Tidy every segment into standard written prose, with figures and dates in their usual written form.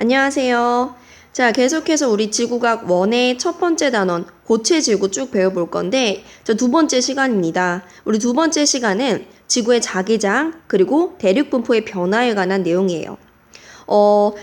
안녕하세요. 자, 계속해서 우리 지구과학 1의 첫 번째 단원, 고체 지구 쭉 배워볼 건데, 두 번째 시간입니다. 우리 두 번째 시간은 지구의 자기장, 그리고 대륙 분포의 변화에 관한 내용이에요.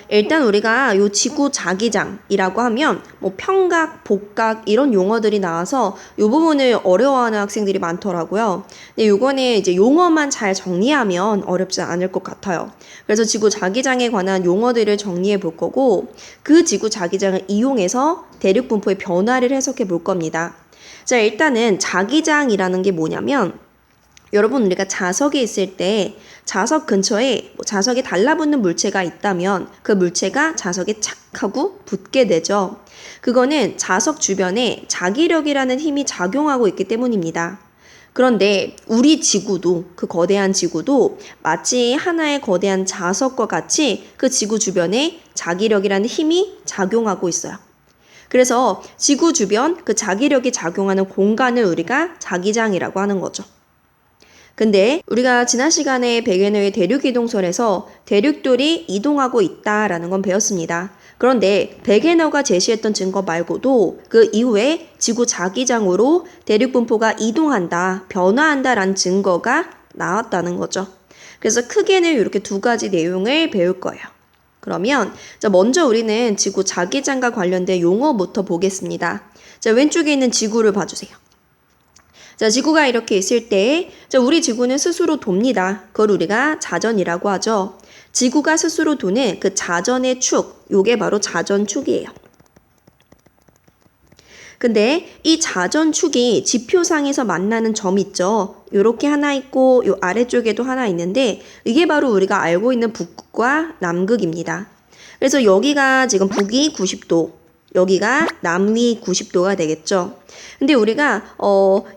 일단 우리가 요 지구 자기장이라고 하면 뭐 평각, 복각 이런 용어들이 나와서 요 부분을 어려워하는 학생들이 많더라고요. 근데 요거는 이제 용어만 잘 정리하면 어렵지 않을 것 같아요. 그래서 지구 자기장에 관한 용어들을 정리해 볼 거고 그 지구 자기장을 이용해서 대륙 분포의 변화를 해석해 볼 겁니다. 자, 일단은 자기장이라는 게 뭐냐면 여러분 우리가 자석에 있을 때 자석 근처에 자석에 달라붙는 물체가 있다면 그 물체가 자석에 착 하고 붙게 되죠. 그거는 자석 주변에 자기력이라는 힘이 작용하고 있기 때문입니다. 그런데 우리 지구도 그 거대한 지구도 마치 하나의 거대한 자석과 같이 그 지구 주변에 자기력이라는 힘이 작용하고 있어요. 그래서 지구 주변 그 자기력이 작용하는 공간을 우리가 자기장이라고 하는 거죠. 근데 우리가 지난 시간에 백앤의 대륙 이동설에서 대륙들이 이동하고 있다라는 건 배웠습니다. 그런데 백앤어가 제시했던 증거 말고도 그 이후에 지구 자기장으로 대륙 분포가 이동한다, 변화한다라는 증거가 나왔다는 거죠. 그래서 크게는 이렇게 두 가지 내용을 배울 거예요. 그러면 먼저 우리는 지구 자기장과 관련된 용어부터 보겠습니다. 자, 왼쪽에 있는 지구를 봐주세요. 자, 지구가 이렇게 있을 때 우리 지구는 스스로 돕니다. 그걸 우리가 자전이라고 하죠. 지구가 스스로 도는 그 자전의 축, 요게 바로 자전축이에요. 근데 이 자전축이 지표상에서 만나는 점 있죠. 요렇게 하나 있고 요 아래쪽에도 하나 있는데 이게 바로 우리가 알고 있는 북극과 남극입니다. 그래서 여기가 지금 북위 90도, 여기가 남위 90도가 되겠죠. 근데 우리가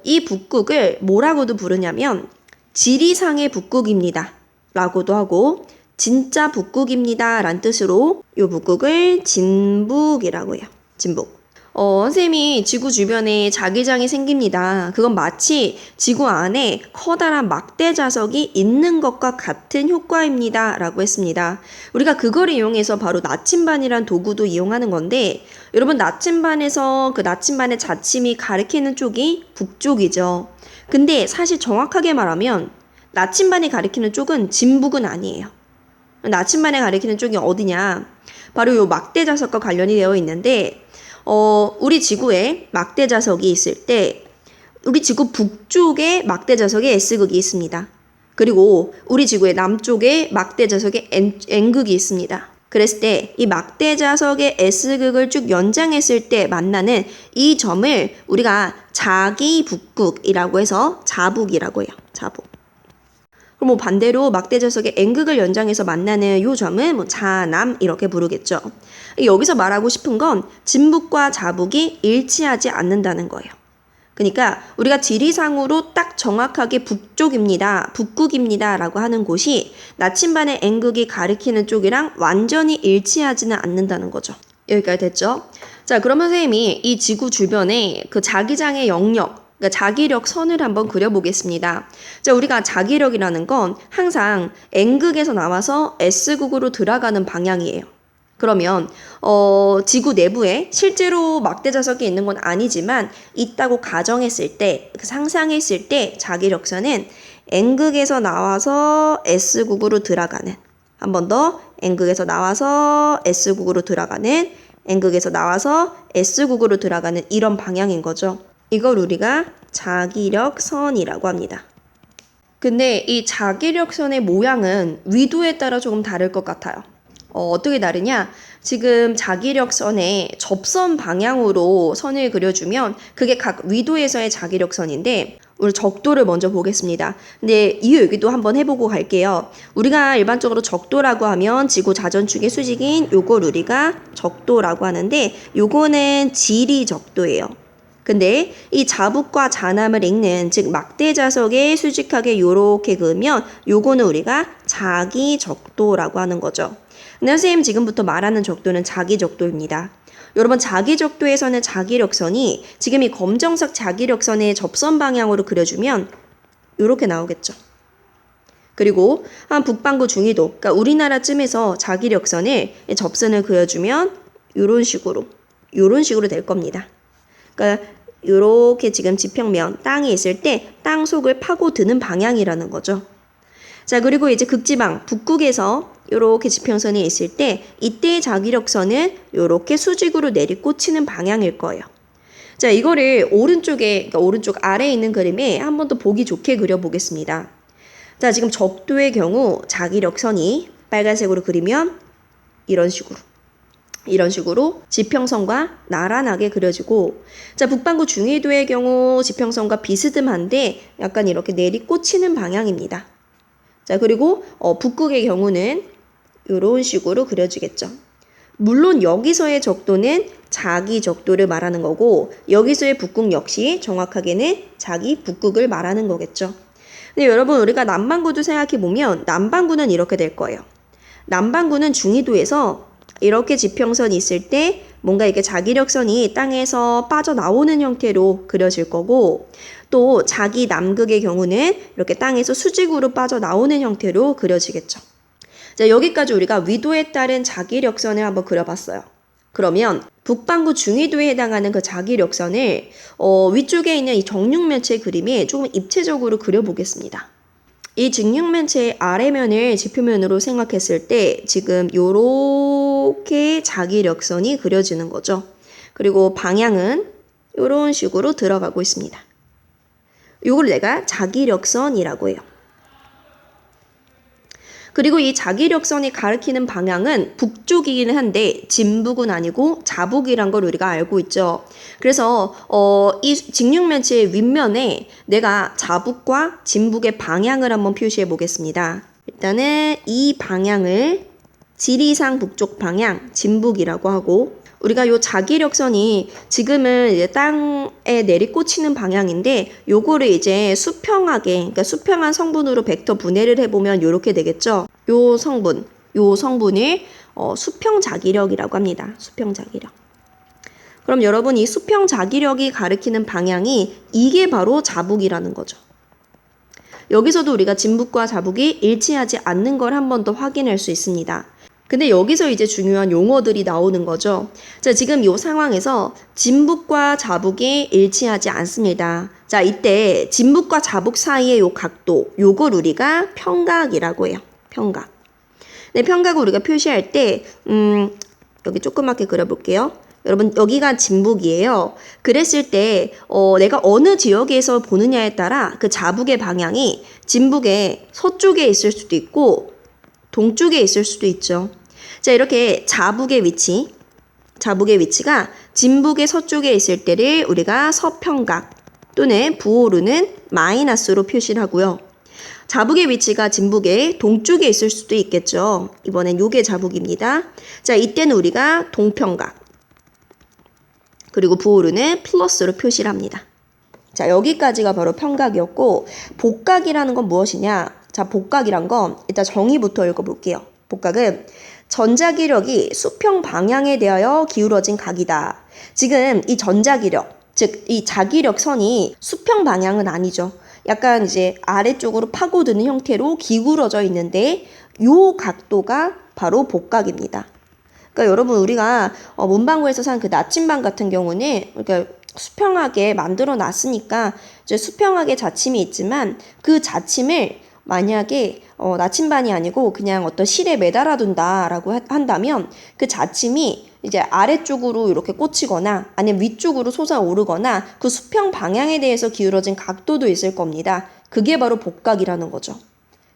이 북극을 뭐라고도 부르냐면 지리상의 북극입니다 라고도 하고 진짜 북극입니다 라는 뜻으로 이 북극을 진북이라고 해요. 진북. 선생님이 지구 주변에 자기장이 생깁니다. 그건 마치 지구 안에 커다란 막대 자석이 있는 것과 같은 효과입니다 라고 했습니다. 우리가 그걸 이용해서 바로 나침반이란 도구도 이용하는 건데 여러분 나침반에서 그 나침반의 자침이 가리키는 쪽이 북쪽이죠. 근데 사실 정확하게 말하면 나침반이 가리키는 쪽은 진북은 아니에요. 나침반에 가리키는 쪽이 어디냐? 바로 요 막대 자석과 관련이 되어 있는데 우리 지구에 막대 자석이 있을 때 우리 지구 북쪽에 막대 자석에 S극이 있습니다. 그리고 우리 지구의 남쪽에 막대 자석에 N극이 있습니다. 그랬을 때 이 막대 자석의 S극을 쭉 연장했을 때 만나는 이 점을 우리가 자기 북극이라고 해서 자북이라고 해요. 자북. 그럼 뭐 반대로 막대 자석의 N극을 연장해서 만나는 이 점은 뭐 자남 이렇게 부르겠죠. 여기서 말하고 싶은 건 진북과 자북이 일치하지 않는다는 거예요. 그러니까 우리가 지리상으로 딱 정확하게 북쪽입니다, 북극입니다 라고 하는 곳이 나침반의 N극이 가리키는 쪽이랑 완전히 일치하지는 않는다는 거죠. 여기까지 됐죠? 자, 그러면 선생님이 이 지구 주변에 그 자기장의 영역, 그러니까 자기력 선을 한번 그려보겠습니다. 자, 우리가 자기력이라는 건 항상 N극에서 나와서 S극으로 들어가는 방향이에요. 그러면 지구 내부에 실제로 막대 자석이 있는 건 아니지만 있다고 가정했을 때, 상상했을 때 자기력선은 N극에서 나와서 S극으로 들어가는, 한 번 더 N극에서 나와서 S극으로 들어가는, N극에서 나와서 S극으로 들어가는 이런 방향인 거죠. 이걸 우리가 자기력선이라고 합니다. 근데 이 자기력선의 모양은 위도에 따라 조금 다를 것 같아요. 어떻게 다르냐? 지금 자기력선의 접선 방향으로 선을 그려주면 그게 각 위도에서의 자기력선인데 우리 적도를 먼저 보겠습니다. 근데 이 얘기도 한번 해보고 갈게요. 우리가 일반적으로 적도라고 하면 지구 자전축의 수직인 요걸 우리가 적도라고 하는데 요거는 지리 적도예요. 근데 이 자북과 자남을 읽는 즉 막대 자석에 수직하게 요렇게 그으면 요거는 우리가 자기적도라고 하는 거죠. 근데 선생님 지금부터 말하는 적도는 자기적도입니다. 여러분 자기적도에서는 자기력선이 지금 이 검정색 자기력선의 접선 방향으로 그려주면 요렇게 나오겠죠. 그리고 한 북반구 중위도, 그러니까 우리나라쯤에서 자기력선을 접선을 그려주면 요런 식으로 될 겁니다. 그러니까 요렇게 지금 지평면 땅에 있을 때 땅 속을 파고드는 방향이라는 거죠. 자, 그리고 이제 극지방 북극에서 요렇게 지평선이 있을 때 이때의 자기력선은 요렇게 수직으로 내리꽂히는 방향일 거예요. 자, 이거를 오른쪽에, 그러니까 오른쪽 아래에 있는 그림에 한 번 더 보기 좋게 그려보겠습니다. 자, 지금 적도의 경우 자기력선이 빨간색으로 그리면 이런 식으로 지평선과 나란하게 그려지고, 자, 북반구 중위도의 경우 지평선과 비스듬한데 약간 이렇게 내리꽂히는 방향입니다. 자, 그리고 북극의 경우는 이런 식으로 그려지겠죠. 물론 여기서의 적도는 자기 적도를 말하는 거고, 여기서의 북극 역시 정확하게는 자기 북극을 말하는 거겠죠. 근데 여러분, 우리가 남반구도 생각해보면 남반구는 이렇게 될 거예요. 남반구는 중위도에서 이렇게 지평선이 있을 때 뭔가 이렇게 자기력선이 땅에서 빠져나오는 형태로 그려질 거고, 또 자기 남극의 경우는 이렇게 땅에서 수직으로 빠져나오는 형태로 그려지겠죠. 자, 여기까지 우리가 위도에 따른 자기력선을 한번 그려봤어요. 그러면 북반구 중위도에 해당하는 그 자기력선을 위쪽에 있는 이 정육면체 그림에 조금 입체적으로 그려보겠습니다. 이 직육면체의 아래면을 지표면으로 생각했을 때 지금 요렇게 자기력선이 그려지는 거죠. 그리고 방향은 요런 식으로 들어가고 있습니다. 요걸 내가 자기력선이라고 해요. 그리고 이 자기력선이 가리키는 방향은 북쪽이기는 한데 진북은 아니고 자북이란 걸 우리가 알고 있죠. 그래서 이 직육면체의 윗면에 내가 자북과 진북의 방향을 한번 표시해 보겠습니다. 일단은 이 방향을 지리상 북쪽 방향 진북이라고 하고, 우리가 요 자기력선이 지금은 이제 땅에 내리꽂히는 방향인데 요거를 이제 수평하게, 그러니까 수평한 성분으로 벡터 분해를 해보면 요렇게 되겠죠. 요 성분을 수평 자기력이라고 합니다. 수평 자기력. 그럼 여러분, 이 수평 자기력이 가리키는 방향이 이게 바로 자북이라는 거죠. 여기서도 우리가 진북과 자북이 일치하지 않는 걸 한 번 더 확인할 수 있습니다. 근데 여기서 이제 중요한 용어들이 나오는 거죠. 자, 지금 이 상황에서 진북과 자북이 일치하지 않습니다. 자, 이때 진북과 자북 사이의 요 각도, 요걸 우리가 평각이라고 해요. 평각. 네, 평각을 우리가 표시할 때 여기 조그맣게 그려볼게요. 여러분, 여기가 진북이에요. 그랬을 때 내가 어느 지역에서 보느냐에 따라 그 자북의 방향이 진북의 서쪽에 있을 수도 있고 동쪽에 있을 수도 있죠. 자, 이렇게 자북의 위치가 진북의 서쪽에 있을 때를 우리가 서평각 또는 부호로는 마이너스로 표시를 하고요. 자북의 위치가 진북의 동쪽에 있을 수도 있겠죠. 이번엔 요게 자북입니다. 자, 이때는 우리가 동평각, 그리고 부호로는 플러스로 표시를 합니다. 자, 여기까지가 바로 평각이었고, 복각이라는 건 무엇이냐? 자, 복각이란 건 일단 정의부터 읽어볼게요. 복각은 전자기력이 수평 방향에 대하여 기울어진 각이다. 지금 이 전자기력, 즉 이 자기력선이 수평 방향은 아니죠. 약간 이제 아래쪽으로 파고드는 형태로 기울어져 있는데 요 각도가 바로 복각입니다. 그러니까 여러분, 우리가 문방구에서 산 그 나침반 같은 경우는 그러니까 수평하게 만들어 놨으니까 이제 수평하게 자침이 있지만 그 자침을 만약에 나침반이 아니고 그냥 어떤 실에 매달아 둔다라고 한다면 그 자침이 이제 아래쪽으로 이렇게 꽂히거나 아니면 위쪽으로 솟아오르거나 그 수평 방향에 대해서 기울어진 각도도 있을 겁니다. 그게 바로 복각이라는 거죠.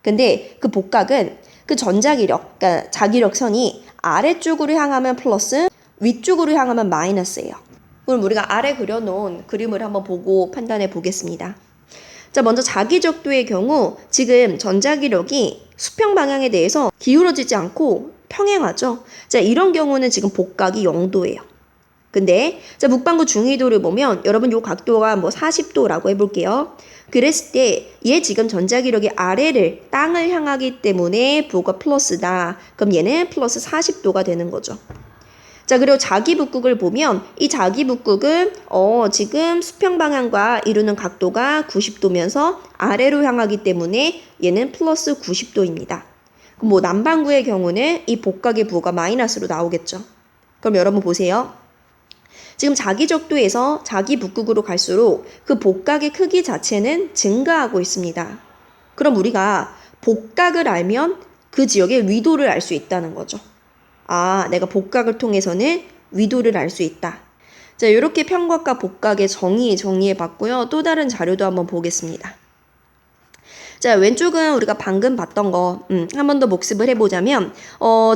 근데 그 복각은 그 전자기력, 그러니까 자기력선이 아래쪽으로 향하면 플러스, 위쪽으로 향하면 마이너스예요. 그럼 우리가 아래 그려놓은 그림을 한번 보고 판단해 보겠습니다. 자, 먼저 자기적도의 경우 지금 전자기력이 수평 방향에 대해서 기울어지지 않고 평행하죠. 자, 이런 경우는 지금 복각이 0도예요. 근데 자, 북반구 중위도를 보면 여러분 요 각도가 뭐 40도라고 해볼게요. 그랬을 때 얘 지금 전자기력이 아래를 땅을 향하기 때문에 부호가 플러스다. 그럼 얘는 플러스 40도가 되는 거죠. 자, 그리고 자기북극을 보면 이 자기북극은 지금 수평 방향과 이루는 각도가 90도면서 아래로 향하기 때문에 얘는 플러스 90도입니다. 그럼 뭐 남반구의 경우는 이 복각의 부호가 마이너스로 나오겠죠. 그럼 여러분 보세요. 지금 자기적도에서 자기북극으로 갈수록 그 복각의 크기 자체는 증가하고 있습니다. 그럼 우리가 복각을 알면 그 지역의 위도를 알 수 있다는 거죠. 아, 내가 복각을 통해서는 위도를 알 수 있다. 자, 이렇게 평각과 복각의 정의해 봤고요. 또 다른 자료도 한번 보겠습니다. 자, 왼쪽은 우리가 방금 봤던 거, 한 번 더 복습을 해보자면,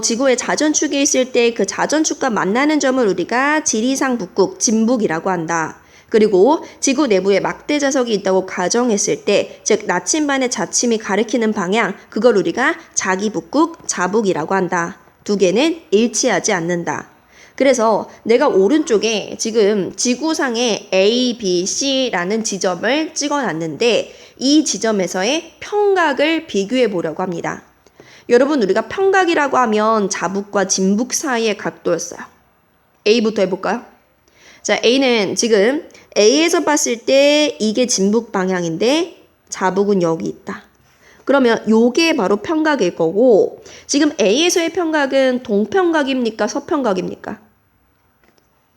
지구의 자전축이 있을 때 그 자전축과 만나는 점을 우리가 지리상 북극, 진북이라고 한다. 그리고 지구 내부에 막대 자석이 있다고 가정했을 때, 즉 나침반의 자침이 가리키는 방향, 그걸 우리가 자기북극, 자북이라고 한다. 두 개는 일치하지 않는다. 그래서 내가 오른쪽에 지금 지구상에 A, B, C라는 지점을 찍어놨는데 이 지점에서의 평각을 비교해 보려고 합니다. 여러분, 우리가 평각이라고 하면 자북과 진북 사이의 각도였어요. A부터 해볼까요? 자, A는 지금 A에서 봤을 때 이게 진북 방향인데 자북은 여기 있다. 그러면 요게 바로 평각일 거고, 지금 A에서의 평각은 동평각입니까? 서평각입니까?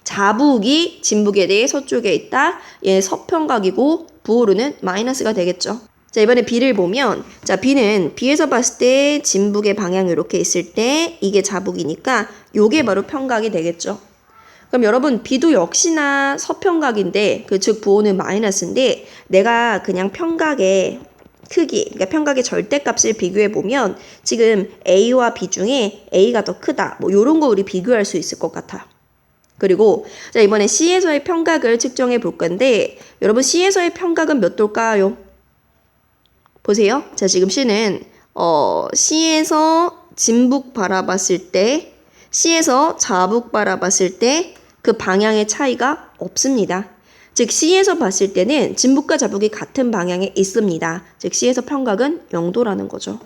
자북이 진북에 대해 서쪽에 있다. 얘 서평각이고 부호로는 마이너스가 되겠죠. 자, 이번에 B를 보면, 자, B는 B에서 봤을 때 진북의 방향이 이렇게 있을 때 이게 자북이니까 요게 바로 평각이 되겠죠. 그럼 여러분, B도 역시나 서평각인데, 즉 부호는 마이너스인데 내가 그냥 평각의 크기, 그러니까 평각의 절대값을 비교해 보면 지금 A와 B 중에 A가 더 크다. 뭐 요런 거 우리 비교할 수 있을 것 같아요. 그리고 자, 이번에 C에서의 평각을 측정해 볼 건데, 여러분 C에서의 평각은 몇 도일까요? 보세요. 자, 지금 C는 C에서 진북 바라봤을 때, C에서 자북 바라봤을 때 그 방향의 차이가 없습니다. 즉 C에서 봤을 때는 진북과 자북이 같은 방향에 있습니다. 즉 C에서 평각은 0도라는 거죠.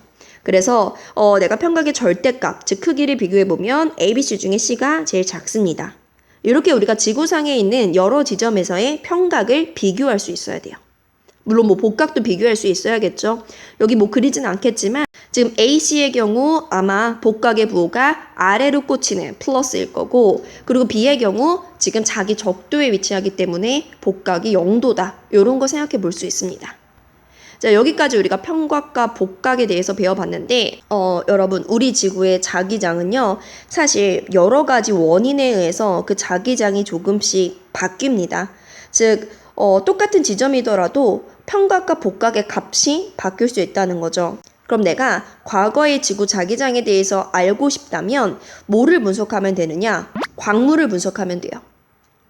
그래서 내가 평각의 절대값, 즉 크기를 비교해보면 A, B, C 중에 C가 제일 작습니다. 이렇게 우리가 지구상에 있는 여러 지점에서의 평각을 비교할 수 있어야 돼요. 물론 뭐 복각도 비교할 수 있어야겠죠. 여기 뭐 그리진 않겠지만 지금 AC의 경우 아마 복각의 부호가 아래로 꽂히는 플러스일 거고, 그리고 B의 경우 지금 자기 적도에 위치하기 때문에 복각이 0도다. 이런 거 생각해 볼 수 있습니다. 자, 여기까지 우리가 평각과 복각에 대해서 배워봤는데, 여러분, 우리 지구의 자기장은요, 사실 여러 가지 원인에 의해서 그 자기장이 조금씩 바뀝니다. 즉, 똑같은 지점이더라도 평각과 복각의 값이 바뀔 수 있다는 거죠. 그럼 내가 과거의 지구 자기장에 대해서 알고 싶다면 뭐를 분석하면 되느냐? 광물을 분석하면 돼요.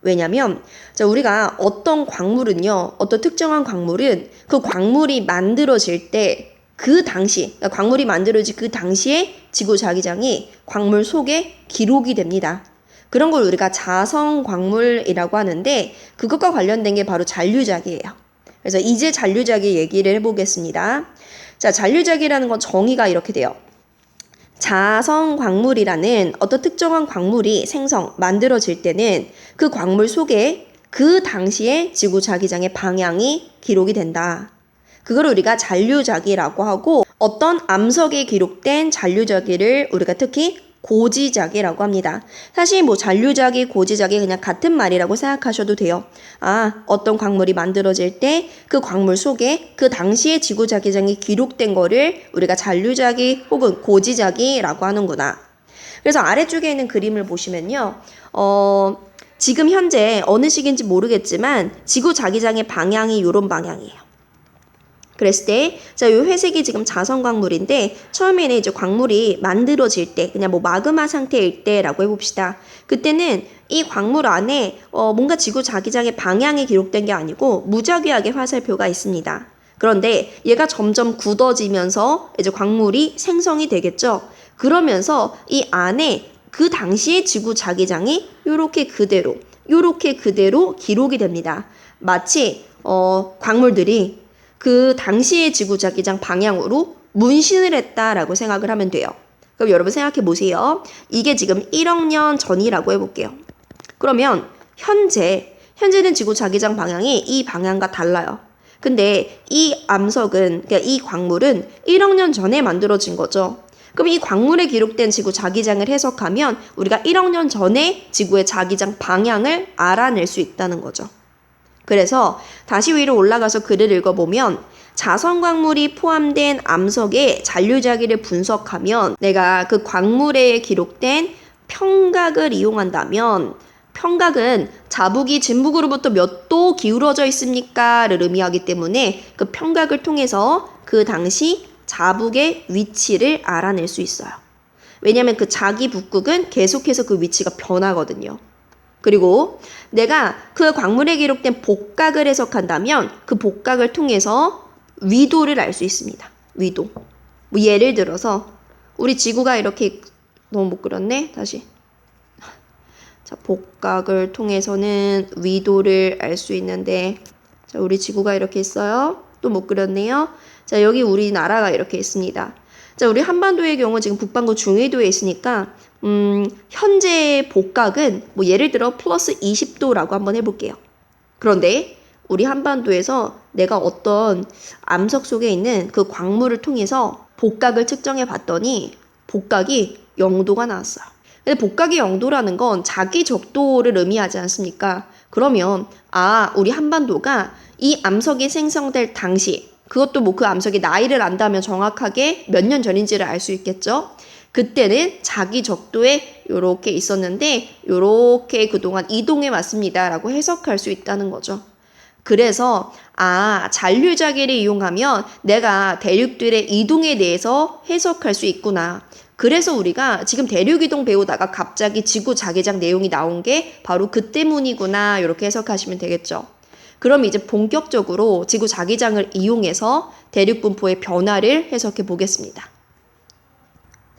왜냐면 자, 우리가 어떤 광물은요, 어떤 특정한 광물은 그 광물이 만들어질 때 그 당시, 그러니까 광물이 만들어질 그 당시에 지구 자기장이 광물 속에 기록이 됩니다. 그런 걸 우리가 자성 광물이라고 하는데, 그것과 관련된 게 바로 잔류작이에요. 그래서 이제 잔류작의 얘기를 해보겠습니다. 자, 잔류작이라는 건 정의가 이렇게 돼요. 자성 광물이라는 어떤 특정한 광물이 만들어질 때는 그 광물 속에 그 당시에 지구 자기장의 방향이 기록이 된다. 그걸 우리가 잔류자기라고 하고, 어떤 암석에 기록된 잔류자기를 우리가 특히 고지자기라고 합니다. 사실 뭐 잔류자기, 고지자기 그냥 같은 말이라고 생각하셔도 돼요. 아, 어떤 광물이 만들어질 때 그 광물 속에 그 당시에 지구 자기장이 기록된 거를 우리가 잔류자기 혹은 고지자기라고 하는구나. 그래서 아래쪽에 있는 그림을 보시면요. 지금 현재 어느 시기인지 모르겠지만 지구 자기장의 방향이 이런 방향이에요. 그랬을 때, 자, 요 회색이 지금 자성 광물인데, 처음에는 이제 광물이 만들어질 때, 그냥 뭐 마그마 상태일 때라고 해봅시다. 그때는 이 광물 안에 뭔가 지구 자기장의 방향이 기록된 게 아니고 무작위하게 화살표가 있습니다. 그런데 얘가 점점 굳어지면서 이제 광물이 생성이 되겠죠. 그러면서 이 안에 그 당시의 지구 자기장이 요렇게 그대로 기록이 됩니다. 마치 광물들이 그 당시의 지구 자기장 방향으로 문신을 했다라고 생각을 하면 돼요. 그럼 여러분 생각해 보세요. 이게 지금 1억 년 전이라고 해볼게요. 그러면 현재는 지구 자기장 방향이 이 방향과 달라요. 근데 이 암석은, 그러니까 이 광물은 1억 년 전에 만들어진 거죠. 그럼 이 광물에 기록된 지구 자기장을 해석하면 우리가 1억 년 전에 지구의 자기장 방향을 알아낼 수 있다는 거죠. 그래서 다시 위로 올라가서 글을 읽어보면 자선 광물이 포함된 암석의 잔류자기를 분석하면 내가 그 광물에 기록된 평각을 이용한다면 평각은 자북이 진북으로부터 몇 도 기울어져 있습니까?를 의미하기 때문에 그 평각을 통해서 그 당시 자북의 위치를 알아낼 수 있어요. 왜냐하면 그 자기 북극은 계속해서 그 위치가 변하거든요. 그리고 내가 그 광물에 기록된 복각을 해석한다면 그 복각을 통해서 위도를 알 수 있습니다. 위도. 뭐 예를 들어서 우리 지구가 이렇게 너무 못 그렸네. 다시. 자, 복각을 통해서는 위도를 알 수 있는데 자, 우리 지구가 이렇게 있어요. 또 못 그렸네요. 자, 여기 우리나라가 이렇게 있습니다. 자, 우리 한반도의 경우 지금 북반구 중위도에 있으니까 현재 복각은 뭐 예를 들어 플러스 20도라고 한번 해볼게요. 그런데 우리 한반도에서 내가 어떤 암석 속에 있는 그 광물을 통해서 복각을 측정해 봤더니 복각이 0도가 나왔어요. 근데 복각이 0도라는 건 자기 적도를 의미하지 않습니까? 그러면 우리 한반도가 이 암석이 생성될 당시 그것도 뭐 그 암석의 나이를 안다면 정확하게 몇 년 전인지를 알 수 있겠죠? 그때는 자기 적도에 요렇게 있었는데 요렇게 그동안 이동해 왔습니다 라고 해석할 수 있다는 거죠. 그래서 잔류자기를 이용하면 내가 대륙들의 이동에 대해서 해석할 수 있구나. 그래서 우리가 지금 대륙이동 배우다가 갑자기 지구 자기장 내용이 나온 게 바로 그 때문이구나 이렇게 해석하시면 되겠죠. 그럼 이제 본격적으로 지구 자기장을 이용해서 대륙 분포의 변화를 해석해 보겠습니다.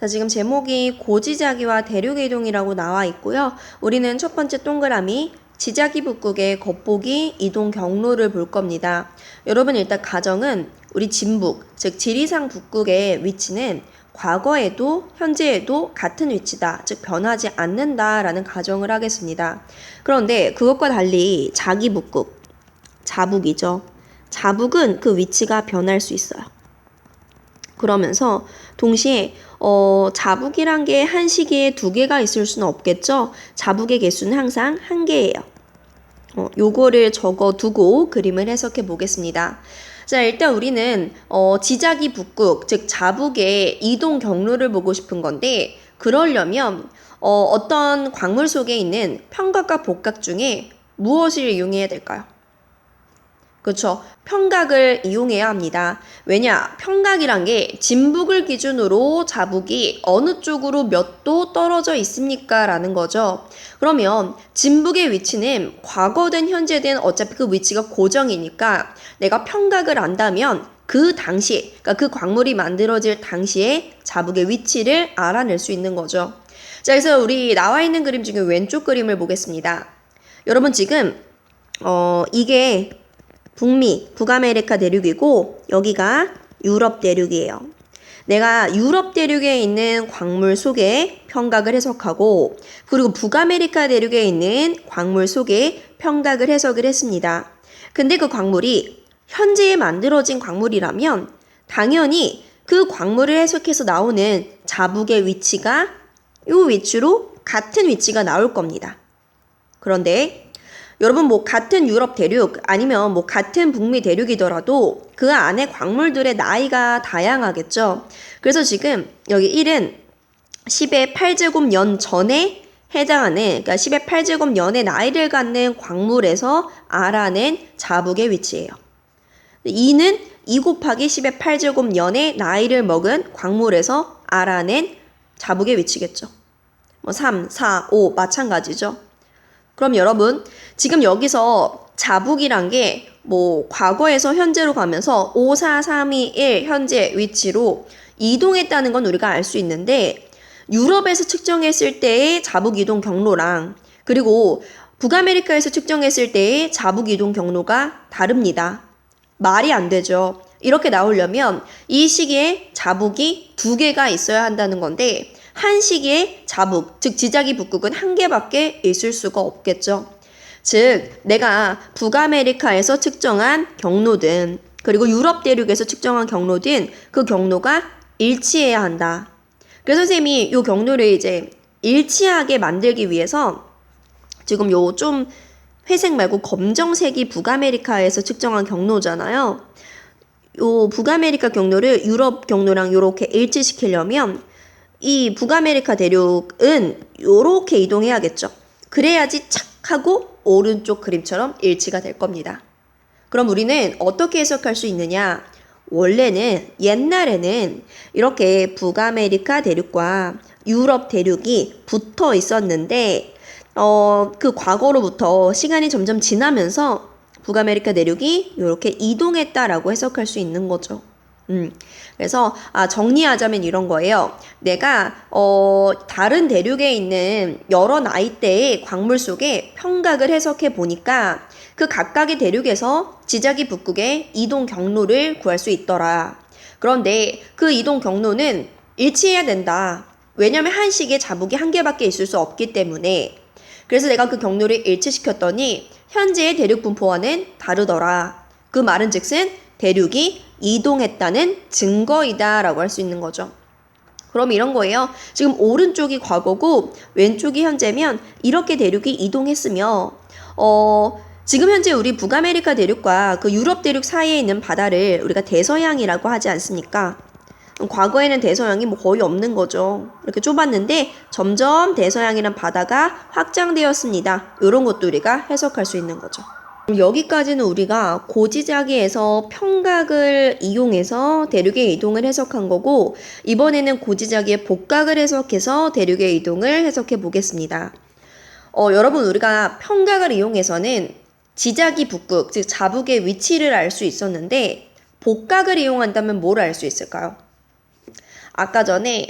자, 지금 제목이 고지자기와 대륙 이동이라고 나와 있고요. 우리는 첫 번째 동그라미 지자기 북극의 겉보기 이동 경로를 볼 겁니다. 여러분 일단 가정은 우리 진북, 즉 지리산 북극의 위치는 과거에도 현재에도 같은 위치다, 즉 변하지 않는다라는 가정을 하겠습니다. 그런데 그것과 달리 자기 북극, 자북이죠. 자북은 그 위치가 변할 수 있어요. 그러면서 동시에 자북이란 게 한 시기에 두 개가 있을 수는 없겠죠. 자북의 개수는 항상 한 개예요. 요거를 적어두고 그림을 해석해 보겠습니다. 자, 일단 우리는 지자기 북극, 즉 자북의 이동 경로를 보고 싶은 건데 그러려면 어떤 광물 속에 있는 평각과 복각 중에 무엇을 이용해야 될까요? 그렇죠. 평각을 이용해야 합니다. 왜냐? 평각이란 게 진북을 기준으로 자북이 어느 쪽으로 몇 도 떨어져 있습니까? 라는 거죠. 그러면 진북의 위치는 과거든 현재든 어차피 그 위치가 고정이니까 내가 평각을 안다면 그 당시, 그러니까 그 광물이 만들어질 당시에 자북의 위치를 알아낼 수 있는 거죠. 자, 그래서 우리 나와 있는 그림 중에 왼쪽 그림을 보겠습니다. 여러분 지금 이게 북미, 북아메리카 대륙이고 여기가 유럽 대륙이에요. 내가 유럽 대륙에 있는 광물 속에 평각을 해석하고 그리고 북아메리카 대륙에 있는 광물 속에 평각을 해석을 했습니다. 근데 그 광물이 현재에 만들어진 광물이라면 당연히 그 광물을 해석해서 나오는 자북의 위치가 이 위치로 같은 위치가 나올 겁니다. 그런데 여러분 뭐 같은 유럽 대륙 아니면 뭐 같은 북미 대륙이더라도 그 안에 광물들의 나이가 다양하겠죠. 그래서 지금 여기 1은 10의 8제곱년 전에 해당하는 그러니까 10의 8제곱년의 나이를 갖는 광물에서 알아낸 자북의 위치예요. 2는 2 곱하기 10의 8제곱년의 나이를 먹은 광물에서 알아낸 자북의 위치겠죠. 뭐 3, 4, 5 마찬가지죠. 그럼 여러분 지금 여기서 자북이란 게 뭐 과거에서 현재로 가면서 5, 4, 3, 2, 1 현재 위치로 이동했다는 건 우리가 알 수 있는데 유럽에서 측정했을 때의 자북 이동 경로랑 그리고 북아메리카에서 측정했을 때의 자북 이동 경로가 다릅니다. 말이 안 되죠. 이렇게 나오려면 이 시기에 자북이 2개가 있어야 한다는 건데 한 시기에 자북, 즉 지자기 북극은 1개밖에 있을 수가 없겠죠. 즉 내가 북아메리카에서 측정한 경로든 그리고 유럽 대륙에서 측정한 경로든 그 경로가 일치해야 한다. 그래서 선생님이 이 경로를 이제 일치하게 만들기 위해서 지금 요 좀 회색 말고 검정색이 북아메리카에서 측정한 경로잖아요. 요 북아메리카 경로를 유럽 경로랑 요렇게 일치시키려면 이 북아메리카 대륙은 요렇게 이동해야겠죠. 그래야지 착 하고 오른쪽 그림처럼 일치가 될 겁니다. 그럼 우리는 어떻게 해석할 수 있느냐? 원래는 옛날에는 이렇게 북아메리카 대륙과 유럽 대륙이 붙어 있었는데 그 과거로부터 시간이 점점 지나면서 북아메리카 대륙이 이렇게 이동했다라고 해석할 수 있는 거죠. 그래서 정리하자면 이런 거예요. 내가 다른 대륙에 있는 여러 나이대의 광물 속에 평각을 해석해 보니까 그 각각의 대륙에서 지자기 북극의 이동 경로를 구할 수 있더라. 그런데 그 이동 경로는 일치해야 된다. 왜냐면 한 시기에 자북이 1개밖에 있을 수 없기 때문에. 그래서 내가 그 경로를 일치시켰더니 현재의 대륙 분포와는 다르더라. 그 말은 즉슨 대륙이 이동했다는 증거이다 라고 할 수 있는 거죠. 그럼 이런 거예요. 지금 오른쪽이 과거고 왼쪽이 현재면 이렇게 대륙이 이동했으며 지금 현재 우리 북아메리카 대륙과 그 유럽 대륙 사이에 있는 바다를 우리가 대서양이라고 하지 않습니까? 과거에는 대서양이 뭐 거의 없는 거죠. 이렇게 좁았는데 점점 대서양이란 바다가 확장되었습니다. 이런 것도 우리가 해석할 수 있는 거죠. 여기까지는 우리가 고지자기에서 평각을 이용해서 대륙의 이동을 해석한 거고 이번에는 고지자기의 복각을 해석해서 대륙의 이동을 해석해 보겠습니다. 여러분 우리가 평각을 이용해서는 지자기 북극, 즉 자북의 위치를 알 수 있었는데 복각을 이용한다면 뭘 알 수 있을까요? 아까 전에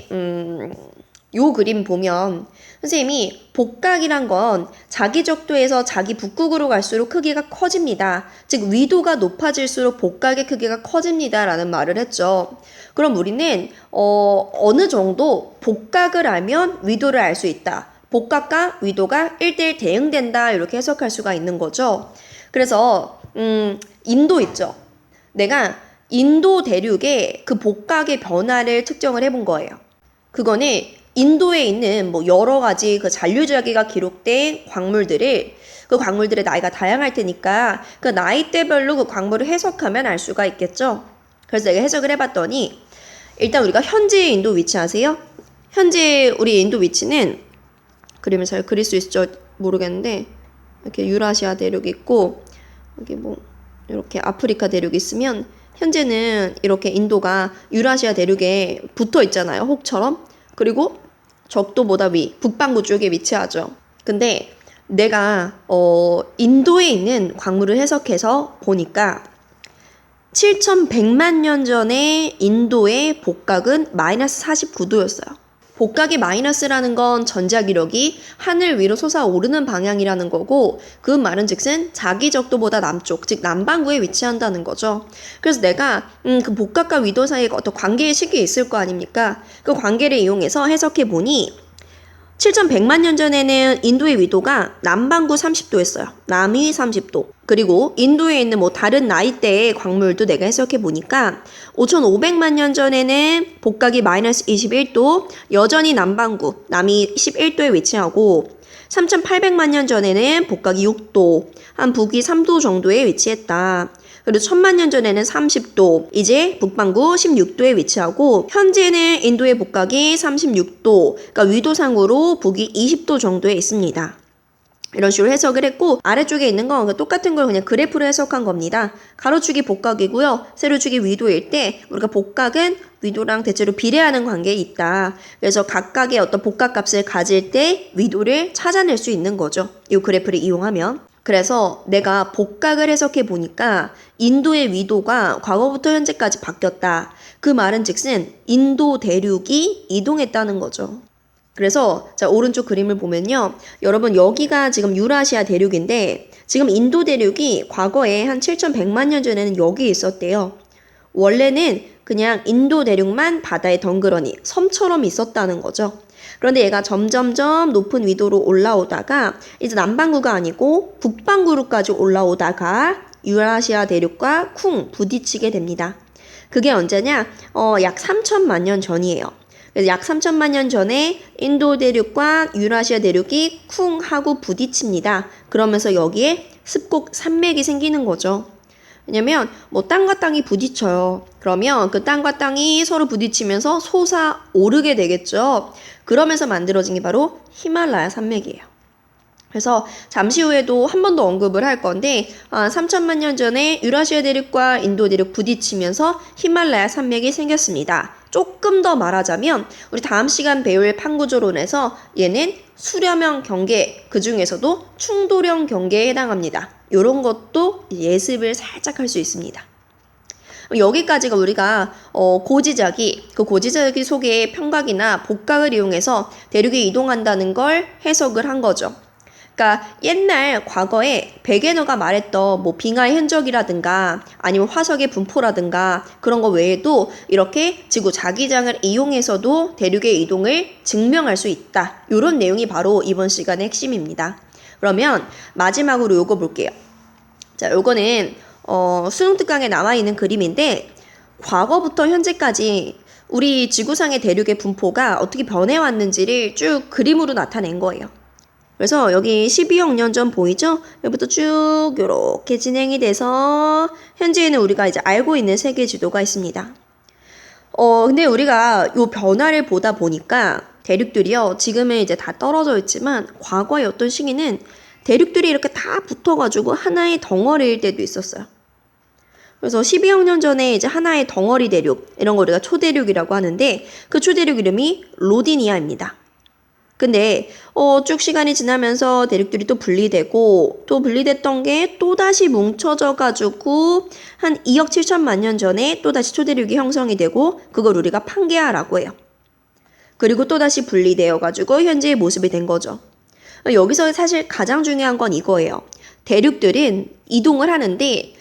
요 그림 보면 선생님이 복각이란 건 자기 적도에서 자기 북극으로 갈수록 크기가 커집니다. 즉 위도가 높아질수록 복각의 크기가 커집니다 라는 말을 했죠. 그럼 우리는 어느 정도 복각을 알면 위도를 알 수 있다. 복각과 위도가 1대1 대응된다 이렇게 해석할 수가 있는 거죠. 그래서 인도 있죠. 내가 인도 대륙의 그 복각의 변화를 측정을 해본 거예요. 그거는 인도에 있는 뭐 여러 가지 그 잔류자기가 기록된 광물들을 그 광물들의 나이가 다양할 테니까 그 나이대별로 그 광물을 해석하면 알 수가 있겠죠. 그래서 내가 해석을 해봤더니 일단 우리가 현재의 인도 위치 아세요? 현재 우리 인도 위치는 그림을 잘 그릴 수 있을지 모르겠는데 이렇게 유라시아 대륙이 있고 여기 뭐 이렇게 아프리카 대륙이 있으면 현재는 이렇게 인도가 유라시아 대륙에 붙어 있잖아요. 혹처럼. 그리고 적도보다 위, 북반구 쪽에 위치하죠. 근데 내가 인도에 있는 광물을 해석해서 보니까 7,100만 년 전에 인도의 복각은 마이너스 49도였어요. 복각이 마이너스라는 건 전자기력이 하늘 위로 솟아오르는 방향이라는 거고 그 말은 즉슨 자기 적도보다 남쪽, 즉 남반구에 위치한다는 거죠. 그래서 내가 그 복각과 위도 사이에 어떤 관계의 식이 있을 거 아닙니까? 그 관계를 이용해서 해석해 보니 7,100만 년 전에는 인도의 위도가 남반구 30도였어요. 남위 30도. 그리고 인도에 있는 뭐 다른 나이대의 광물도 내가 해석해 보니까 5,500만 년 전에는 복각이 마이너스 21도, 여전히 남반구, 남위 11도에 위치하고 3,800만 년 전에는 복각이 6도, 한 북위 3도 정도에 위치했다. 그리고 1,000만 년 전에는 30도, 이제 북반구 16도에 위치하고 현재는 인도의 복각이 36도, 그러니까 위도상으로 북위 20도 정도에 있습니다. 이런 식으로 해석을 했고 아래쪽에 있는 건 똑같은 걸 그냥 그래프로 해석한 겁니다. 가로축이 복각이고요. 세로축이 위도일 때 우리가 복각은 위도랑 대체로 비례하는 관계에 있다. 그래서 각각의 어떤 복각값을 가질 때 위도를 찾아낼 수 있는 거죠. 이 그래프를 이용하면. 그래서 내가 복각을 해석해 보니까 인도의 위도가 과거부터 현재까지 바뀌었다. 그 말은 즉슨 인도 대륙이 이동했다는 거죠. 그래서 자 오른쪽 그림을 보면요. 여러분 여기가 지금 유라시아 대륙인데 지금 인도 대륙이 과거에 한 7,100만 년 전에는 여기 있었대요. 원래는 그냥 인도 대륙만 바다에 덩그러니 섬처럼 있었다는 거죠. 그런데 얘가 점점점 높은 위도로 올라오다가 이제 남반구가 아니고 북반구로까지 올라오다가 유라시아 대륙과 쿵 부딪히게 됩니다. 그게 언제냐? 약 3천만 년 전이에요. 그래서 약 3천만 년 전에 인도 대륙과 유라시아 대륙이 쿵 하고 부딪힙니다. 그러면서 여기에 습곡 산맥이 생기는 거죠. 왜냐면 뭐 땅과 땅이 부딪혀요. 그러면 그 땅과 땅이 서로 부딪히면서 솟아오르게 되겠죠. 그러면서 만들어진 게 바로 히말라야 산맥이에요. 그래서 잠시 후에도 한 번 더 언급을 할 건데 3천만 년 전에 유라시아 대륙과 인도 대륙 부딪히면서 히말라야 산맥이 생겼습니다. 조금 더 말하자면 우리 다음 시간 배울 판구조론에서 얘는 수렴형 경계, 그 중에서도 충돌형 경계에 해당합니다. 이런 것도 예습을 살짝 할 수 있습니다. 여기까지가 우리가 고지자기, 그 고지자기 속에 평각이나 복각을 이용해서 대륙이 이동한다는 걸 해석을 한 거죠. 그러니까 옛날 과거에 베게너가 말했던 뭐 빙하의 흔적이라든가 아니면 화석의 분포라든가 그런 거 외에도 이렇게 지구 자기장을 이용해서도 대륙의 이동을 증명할 수 있다. 이런 내용이 바로 이번 시간의 핵심입니다. 그러면 마지막으로 요거 볼게요. 자, 요거는 수능 특강에 나와 있는 그림인데 과거부터 현재까지 우리 지구상의 대륙의 분포가 어떻게 변해왔는지를 쭉 그림으로 나타낸 거예요. 그래서 여기 12억 년 전 보이죠? 여기부터 쭉 이렇게 진행이 돼서 현재에는 우리가 이제 알고 있는 세계 지도가 있습니다. 근데 우리가 요 변화를 보다 보니까 대륙들이요, 지금은 이제 다 떨어져 있지만 과거의 어떤 시기는 대륙들이 이렇게 다 붙어가지고 하나의 덩어리일 때도 있었어요. 그래서 12억 년 전에 이제 하나의 덩어리 대륙, 이런 거 우리가 초대륙이라고 하는데 그 초대륙 이름이 로디니아입니다. 근데 쭉 시간이 지나면서 대륙들이 또 분리되고 또 분리됐던 게 또다시 뭉쳐져 가지고 한 2억 7천만 년 전에 또다시 초대륙이 형성이 되고 그걸 우리가 판게아라고 해요. 그리고 또다시 분리되어 가지고 현재의 모습이 된 거죠. 여기서 사실 가장 중요한 건 이거예요. 대륙들은 이동을 하는데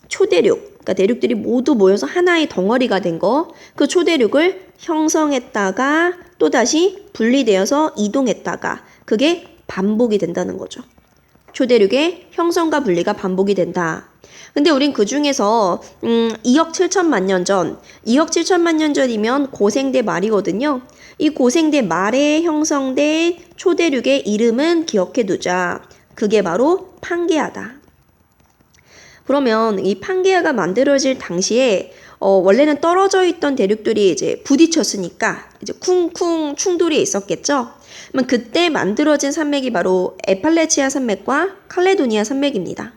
초대륙, 그러니까 대륙들이 모두 모여서 하나의 덩어리가 된 거, 그 초대륙을 형성했다가 또다시 분리되어서 이동했다가 그게 반복이 된다는 거죠. 초대륙의 형성과 분리가 반복이 된다. 근데 우린 그 중에서 2억 7천만 년 전, 2억 7천만 년 전이면 고생대 말이거든요. 이 고생대 말에 형성된 초대륙의 이름은 기억해 두자. 그게 바로 판게아다. 그러면 이 판게아가 만들어질 당시에 원래는 떨어져 있던 대륙들이 이제 부딪혔으니까 이제 쿵쿵 충돌이 있었겠죠. 그러면 그때 만들어진 산맥이 바로 에팔레치아 산맥과 칼레도니아 산맥입니다.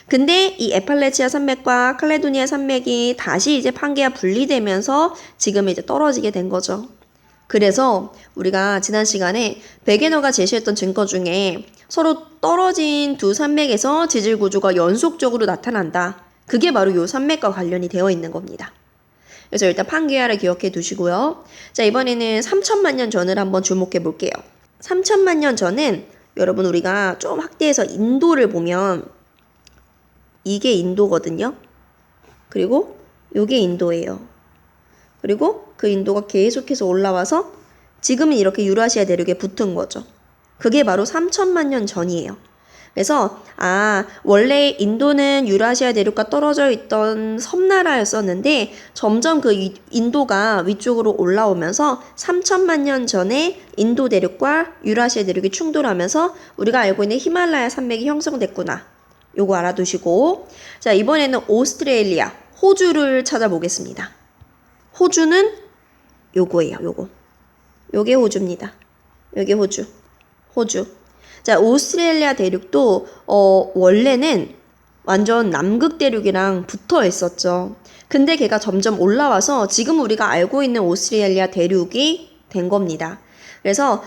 근데 이 에팔레치아 산맥과 칼레도니아 산맥이 다시 이제 판게아 분리되면서 지금 이제 떨어지게 된 거죠. 그래서 우리가 지난 시간에 베게너가 제시했던 증거 중에 서로 떨어진 두 산맥에서 지질 구조가 연속적으로 나타난다. 그게 바로 이 산맥과 관련이 되어 있는 겁니다. 그래서 일단 판게아를 기억해 두시고요. 자, 이번에는 3천만 년 전을 한번 주목해 볼게요. 3천만 년 전은 여러분 우리가 좀 확대해서 인도를 보면 이게 인도거든요. 그리고 이게 인도예요. 그리고 그 인도가 계속해서 올라와서 지금은 이렇게 유라시아 대륙에 붙은 거죠. 그게 바로 3천만 년 전이에요. 그래서 원래 인도는 유라시아 대륙과 떨어져 있던 섬나라였었는데 점점 그 인도가 위쪽으로 올라오면서 3천만 년 전에 인도 대륙과 유라시아 대륙이 충돌하면서 우리가 알고 있는 히말라야 산맥이 형성됐구나. 요거 알아두시고, 자, 이번에는 오스트레일리아, 호주를 찾아보겠습니다. 호주는 요거예요, 요거. 요게 호주입니다. 요게 호주. 자, 오스트레일리아 대륙도 원래는 완전 남극 대륙이랑 붙어 있었죠. 근데 걔가 점점 올라와서 지금 우리가 알고 있는 오스트레일리아 대륙이 된 겁니다. 그래서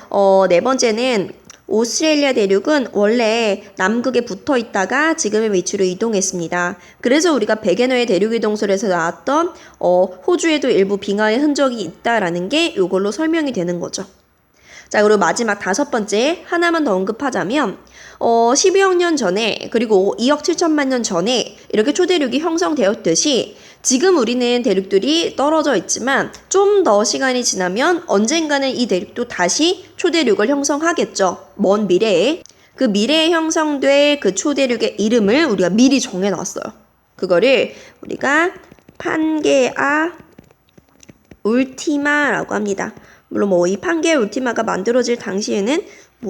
네 번째는 오스트레일리아 대륙은 원래 남극에 붙어 있다가 지금의 위치로 이동했습니다. 그래서 우리가 베게너의 대륙 이동설에서 나왔던 호주에도 일부 빙하의 흔적이 있다라는 게 이걸로 설명이 되는 거죠. 자, 그리고 마지막 5번째 하나만 더 언급하자면 12억 년 전에 그리고 2억 7천만 년 전에 이렇게 초대륙이 형성되었듯이 지금 우리는 대륙들이 떨어져 있지만 좀 더 시간이 지나면 언젠가는 이 대륙도 다시 초대륙을 형성하겠죠. 먼 미래에. 그 미래에 형성될 그 초대륙의 이름을 우리가 미리 정해놨어요. 그거를 우리가 판게아 울티마라고 합니다. 물론 이 판게아 울티마가 만들어질 당시에는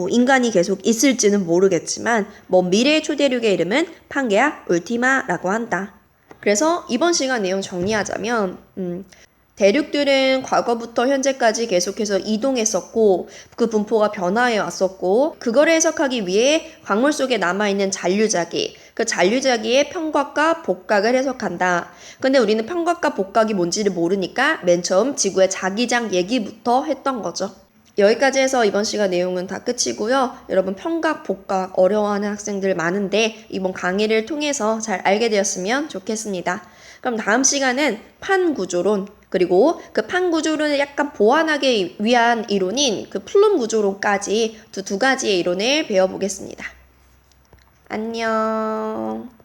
인간이 계속 있을지는 모르겠지만 미래의 초대륙의 이름은 판게아 울티마라고 한다. 그래서 이번 시간 내용 정리하자면 대륙들은 과거부터 현재까지 계속해서 이동했었고 그 분포가 변화해 왔었고 그거를 해석하기 위해 광물 속에 남아있는 잔류자기 그 잔류자기의 평각과 복각을 해석한다. 근데 우리는 평각과 복각이 뭔지를 모르니까 맨 처음 지구의 자기장 얘기부터 했던 거죠. 여기까지 해서 이번 시간 내용은 다 끝이고요. 여러분 평각, 복각 어려워하는 학생들 많은데 이번 강의를 통해서 잘 알게 되었으면 좋겠습니다. 그럼 다음 시간은 판구조론 그리고 그 판구조론을 약간 보완하기 위한 이론인 그 플룸 구조론까지 두 가지의 이론을 배워보겠습니다. 안녕.